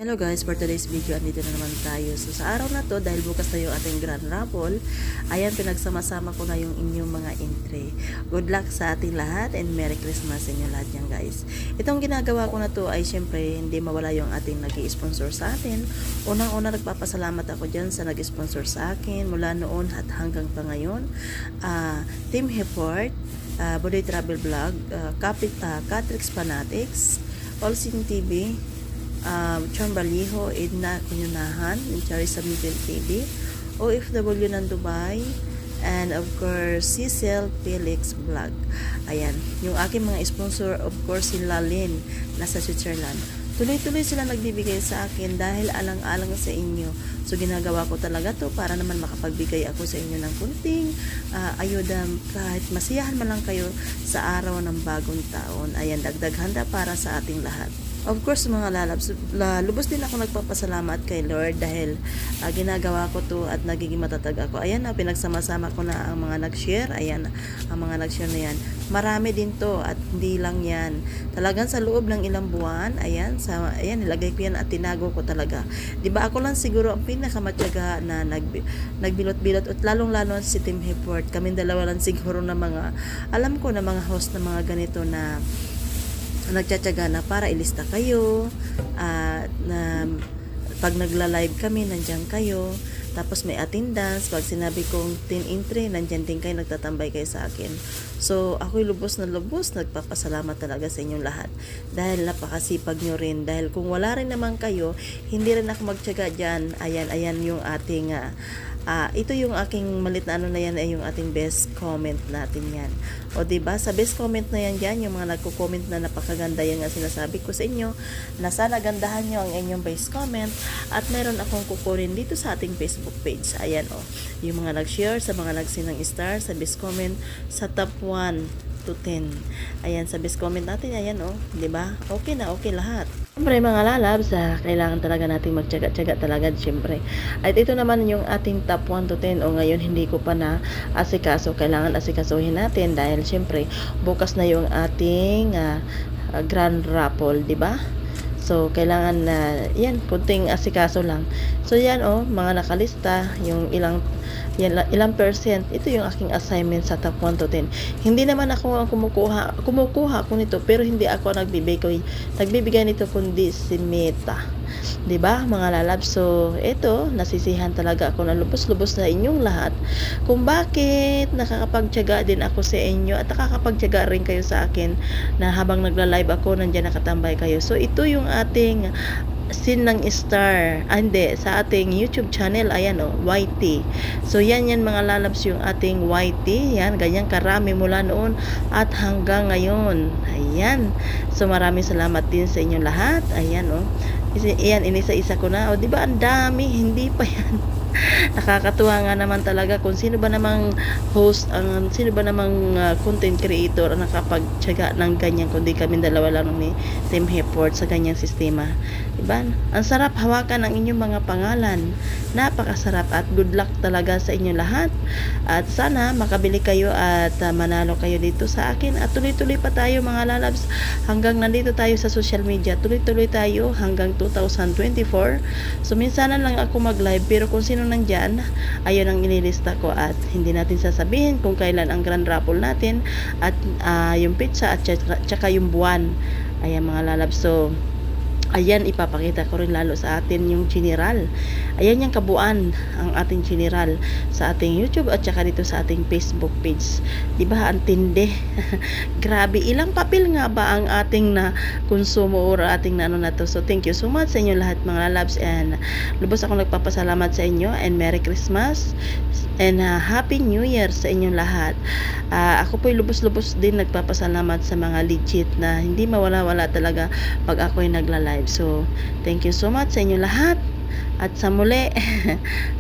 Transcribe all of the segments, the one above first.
Hello guys, for today's video, andito na naman tayo. So sa araw na to, dahil bukas na yung ating grand raffle, ayan, pinagsama-sama ko na yung inyong mga entry. Good luck sa ating lahat and Merry Christmas sa inyo lahat yan guys. Itong ginagawa ko na to ay syempre hindi mawala yung ating nag-i-sponsor sa atin. Unang-una nagpapasalamat ako dyan sa nag-sponsor sa akin mula noon at hanggang pa ngayon. Team Heport, Bodoy Travel Vlog, Catrix Fanatics, Olsin TV, Chambaliho, Edna Kunyunahan, Charissa Middle TV, OFW ng Dubai, and of course, Cecil Felix Vlog. Ayan, yung aking mga sponsor, of course, si Lalin, nasa Switzerland. Tuloy-tuloy sila nagbibigay sa akin dahil alang-alang sa inyo. So, ginagawa ko talaga to para naman makapagbigay ako sa inyo ng kunting ayuda kahit masiyahan man lang kayo sa araw ng bagong taon. Ayan, dagdag handa para sa ating lahat. Of course, mga lalabs, lubos din ako nagpapasalamat kay Lord dahil ginagawa ko to at nagiging matatag ako. Ayan na, pinagsama-sama ko na ang mga nag-share. Ayan, ang mga nag-share na yan. Marami din to at hindi lang yan. Talagang sa loob ng ilang buwan, ayan, nilagay ko yan at tinago ko talaga. Diba ako lang siguro ang pinakamatyaga na nagbilot-bilot at lalong-lalo si Team Heport. Kaming dalawa lang siguro na mga, alam ko na mga host na mga ganito na nagtsatsaga na para ilista kayo na pag nagla-live kami nandiyan kayo, tapos may attendance pag sinabi kong 10 entry nandiyan din kayo, nagtatambay kayo sa akin. So ako'y lubos na lubos nagpapasalamat talaga sa inyong lahat dahil napakasipag nyo rin, dahil kung wala rin naman kayo hindi rin ako magtsaga dyan. Ayan yung ating ito yung aking malit na ano na yan ay yung ating best comment natin yan. O diba, sa best comment na yan dyan, yung mga nagko-comment na napakaganda, yan nga sinasabi ko sa inyo na sana gandahan nyo ang inyong best comment at meron akong kukunin dito sa ating Facebook page. Ayan yung mga nag-share, sa mga nagsinang star, sa best comment, sa top 1 to 10. Ayan, sa best comment natin, ayan diba? Okay na, okay lahat. Siyempre mga lalabs, kailangan talaga natin magtyaga-tyaga talaga siyempre. At ito naman yung ating top 1 to 10 ngayon hindi ko pa na asikaso. Kailangan asikasuhin natin dahil siyempre bukas na yung ating grand raffle, di ba? So kailangan na yan, kunting asikaso lang. So yan mga nakalista, yung ilang percent, ito yung aking assignment sa top 1 to 10. Hindi naman ako ang kumukuha ako nito, pero hindi ako nagbibigay nito kundi si Meta. 'Di ba mga lalab? So ito, nasisihan talaga ako na lubos-lubos na inyong lahat kung bakit nakakapagtiyaga din ako sa inyo at nakakapagtiyaga rin kayo sa akin na habang nagla-live ako nandiyan nakatambay kayo. So ito yung ating sin ng star, hindi, sa ating YouTube channel, ayan YT. So yan mga lalabs yung ating YT, yan, ganyan karami mula noon at hanggang ngayon. Ayan, so maraming salamat din sa inyong lahat. Ayan ayan, inisa-isa ko na, diba ang dami, hindi pa yan. Nakakatuwa nga naman talaga kung sino ba namang host, sino ba namang content creator ang nakapagtyaga ng ganyan, kundi kami dalawa lang ni Team Heport sa ganyang sistema, diba? Ang sarap hawakan ang inyong mga pangalan, napakasarap at good luck talaga sa inyo lahat at sana makabili kayo at manalo kayo dito sa akin at tuloy-tuloy pa tayo mga lalabs hanggang nandito tayo sa social media, tuloy-tuloy tayo hanggang 2024. So minsan lang ako mag-live pero kung sino nandyan, ayun ang inilista ko at hindi natin sasabihin kung kailan ang grand raffle natin at yung pizza at tsaka yung buwan. Ayan mga lalab. So ayan, ipapakita ko rin lalo sa atin yung general. Ayan yung kabuuan ang ating general sa ating YouTube at saka dito sa ating Facebook page. Diba, ang tindi. Grabe, ilang papel nga ba ang ating na konsumo or ating na na to. So thank you so much sa inyo lahat mga labs and lubos akong nagpapasalamat sa inyo and Merry Christmas and Happy New Year sa inyong lahat. Ako po'y lubos-lubos din nagpapasalamat sa mga legit na hindi mawala-wala talaga pag ako'y nagla-live. So, thank you so much sa inyo lahat. At sa muli,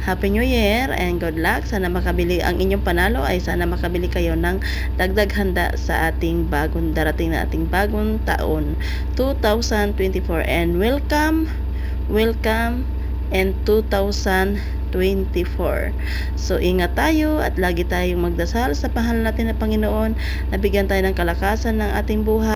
Happy New Year and good luck. Sana makabili ang inyong panalo ay sana makabili kayo ng dagdag handa sa ating darating na ating bagong taon 2024 and welcome and 2024. So ingat tayo at lagi tayong magdasal sa mahal natin na Panginoon na bigyan tayo ng kalakasan ng ating buhay.